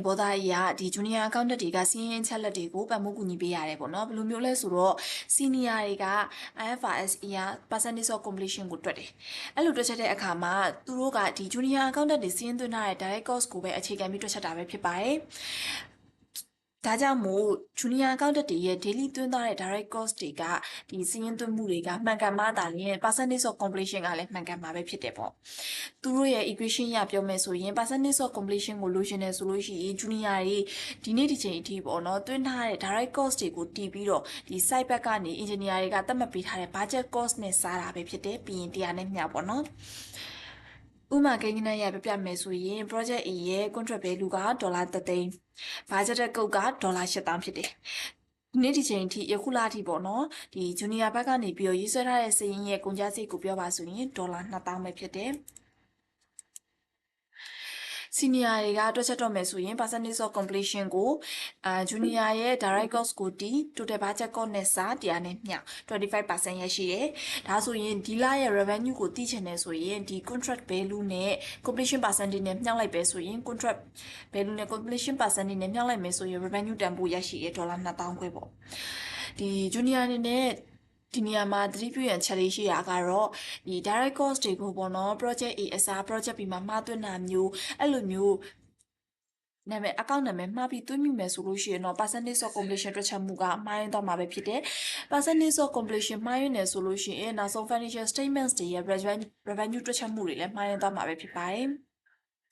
ဘောသားအရာဒီ junior accountant တွေကစီးရင်ချက်လက်တွေကိုပတ်မှုကူညီပေးရတယ်ပေါ့နော်ဘယ်လိုမျိုးလဲဆိုတော့ senior တွေက IFRS အရာ percentage of completion ကိုတွက်တယ်အဲ့လိုတွက်ချက်တဲ့အခါမှာသူတို့ကဒီ junior accountant တွေစီးရင်သွင်းထားတဲ့ direct cost ကိုပဲအခြေခံပြီးတွက်ချက်တာပဲဖြစ်ပါတယ်ဒါကြောင့်မို့ junior accountant တွေရဲ့ daily သွင်းထားတဲ့ direct cost တွေကဒီစီးရင်သွင်းမှုတွေကမှန်ကန်မှသာလျှင် percentage of completion ကလည်းမှန်ကန်မှာပဲဖြစ်တယ်ပေါ့သူတို့ရဲ့ equation ရပြောမယ်ဆိုရင် percentage of completion ကိုလိုချင်တယ်ဆိုလို့ရှိရင် junior တွေဒီနေ့ဒီချိန်အထိပေါ့နော်သွင်းထားတဲ့ direct cost တွေကိုတည်ပြီးတော့ဒီ site ဘက်ကနေ engineer တွေကသတ်မှတ်ပေးထားတဲ့ budget cost နဲ့စားတာပဲဖြစ်တယ်ပြီးရင်တရားနဲ့မျှပေါ့နော်ဥမာကိန်းကနရပြပြမယ်ဆိုရင် project A ရဲ့ contract value က$3သိန်း budget ကုတ်က$8,000ဖြစ်တယ်နေ့ဒီချိန်ထိယခုလအထိပေါ့နော်ဒီ junior ဘက်ကနေပြီးတော့ရေးဆွဲထားတဲ့စာရင်းရဲ့ကုန်ကျစရိတ်ကိုပြောပါဆိုရင်$2,000ပဲဖြစ်တယ်senior တွေကတွက်ချက်တော့မယ်ဆိုရင် percentage of completion ကိုjunior ရဲ့ direct cost ကိုတီး total budget cost နဲ့စားတရားနဲ့မျှ 25% ရရှိတယ်။ဒါဆိုရင်ဒီလရဲ့ revenue ကိုသိချင်တယ်ဆိုရင်ဒီ contract value နဲ့ completion percentage နဲ့မျှလိုက်ပဲဆိုရင် contract value နဲ့ completion percentage နဲ့မျှလိုက်မယ်ဆိုရင် revenue တန်ဖိုးရရှိရ$2,000ခွဲပေါ့။ဒီ junior အနေနဲ့ဒီနေရာမှာသတိပြုရန်ချက်လေးရှိတာကတော့ဒီ direct cost တွေကိုပေါ့နော် project A အစား project B မှာမှားသွင်းတာမျိုးအဲ့လိုမျိုးနာမည်အကောင့်နာမည်မှားပြီးသွင်းမိမယ်ဆိုလို့ရှိရင်တော့ percentage of completion တွက်ချက်မှုကမှားရင်းတော့မှာပဲဖြစ်တယ် percentage of completion မှားရင်းနေဆိုလို့ရှိရင်နောက်ဆုံး financial statements တွေရဲ့ revenue တွက်ချက်မှုတွေလည်းမှားရင်းတော့မှာပဲဖြစ်ပါတယ်